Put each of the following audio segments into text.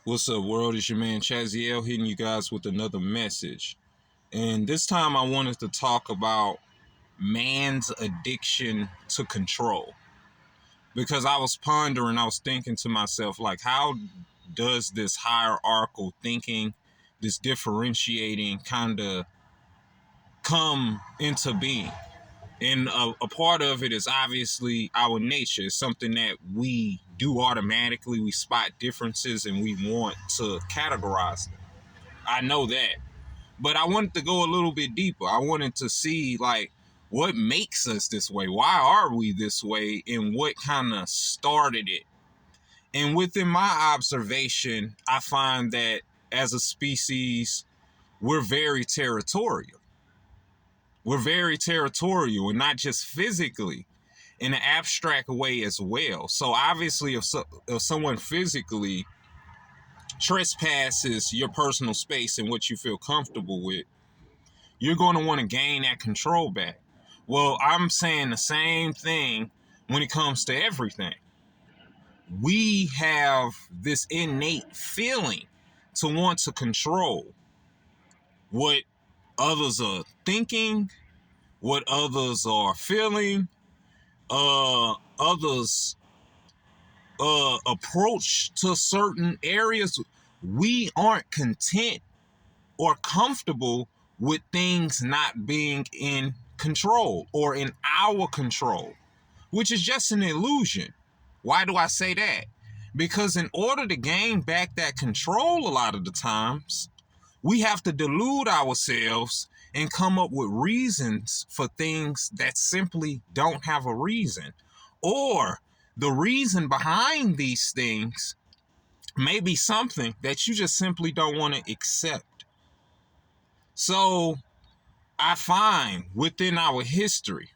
What's up, world? It's your man Chaziel hitting you guys with another message. And this time I wanted to talk about man's addiction to control. Because I was pondering, I was thinking to myself, like, how does this hierarchical thinking, this differentiating kind of come into being? And a part of it is obviously our nature. It's something that we do automatically. We spot differences and we want to categorize them. I know that. But I wanted to go a little bit deeper. I wanted to see, like, what makes us this way? Why are we this way? And what kind of started it? And within my observation, I find that as a species, we're very territorial. We're very territorial, and not just physically, in an abstract way as well. So obviously, if someone physically trespasses your personal space and what you feel comfortable with, you're going to want to gain that control back. Well, I'm saying the same thing when it comes to everything. We have this innate feeling to want to control what others are thinking, what others are feeling, others approach to certain areas. We aren't content or comfortable with things not being in control or in our control, which is just an illusion. Why do I say that? Because in order to gain back that control, a lot of the times, we have to delude ourselves and come up with reasons for things that simply don't have a reason. Or the reason behind these things may be something that you just simply don't want to accept. So I find within our history,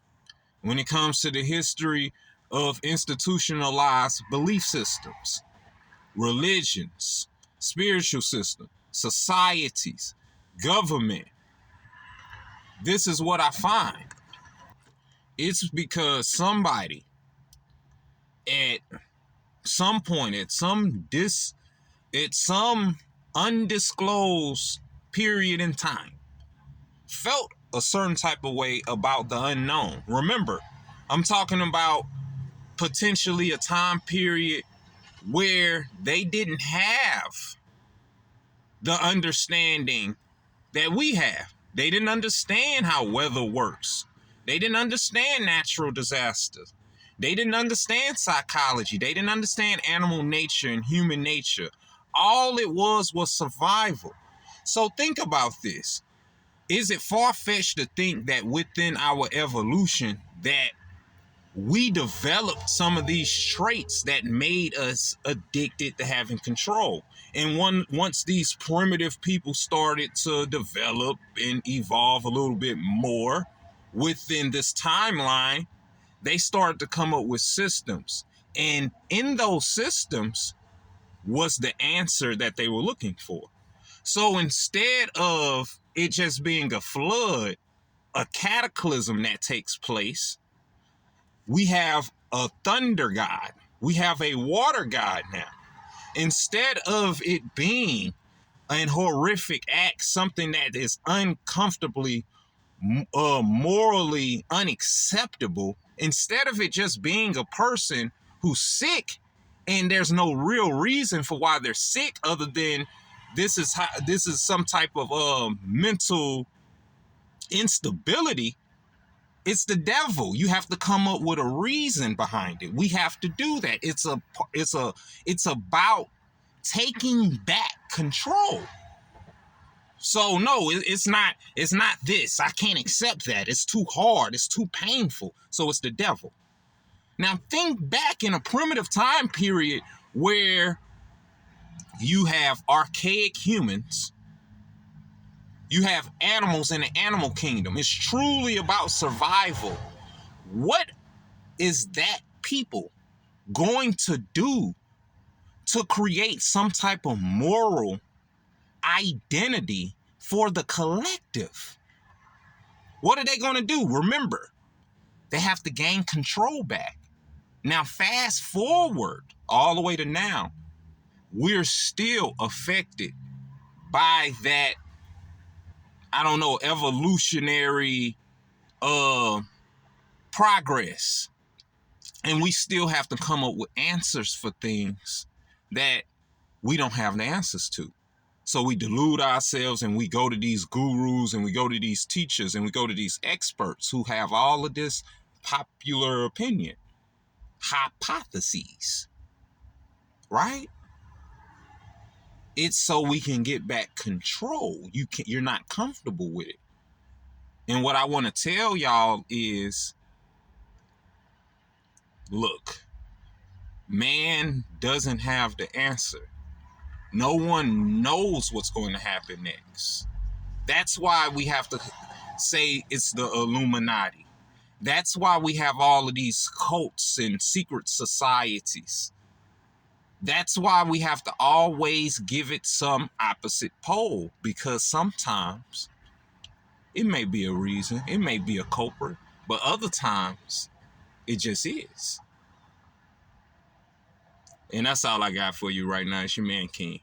when it comes to the history of institutionalized belief systems, religions, spiritual systems, societies, government, this is what I find. It's because somebody at some point, at some undisclosed period in time, felt a certain type of way about the unknown. Remember, I'm talking about potentially a time period where they didn't have the understanding that we have. They didn't understand how weather works. They didn't understand natural disasters. They didn't understand psychology. They didn't understand animal nature and human nature. All it was survival. So think about this. Is it far-fetched to think that within our evolution that we developed some of these traits that made us addicted to having control? And once these primitive people started to develop and evolve a little bit more within this timeline, they started to come up with systems. And in those systems was the answer that they were looking for. So instead of it just being a flood, a cataclysm that takes place, we have a thunder god. We have a water god now. Instead of it being an horrific act, something that is uncomfortably, morally unacceptable, instead of it just being a person who's sick and there's no real reason for why they're sick other than this is some type of mental instability. It's the devil. You have to come up with a reason behind it. We have to do that. It's about taking back control. So no, it's not this. I can't accept that. It's too hard. It's too painful. So it's the devil. Now think back in a primitive time period where you have archaic humans, you have animals in the animal kingdom. It's truly about survival. What is that people going to do to create some type of moral identity for the collective? What are they going to do? Remember, they have to gain control back. Now, fast forward all the way to now. we're still affected by that, I don't know, evolutionary progress. And we still have to come up with answers for things that we don't have the answers to. So we delude ourselves and we go to these gurus and we go to these teachers and we go to these experts who have all of this popular opinion, hypotheses, right? It's so we can get back control. You're not comfortable with it. And what I want to tell y'all is, look, man doesn't have the answer. No one knows what's going to happen next. That's why we have to say it's the Illuminati. That's why we have all of these cults and secret societies. That's why we have to always give it some opposite pole, because sometimes it may be a reason, it may be a culprit, but other times it just is. And that's all I got for you right now. It's your man King.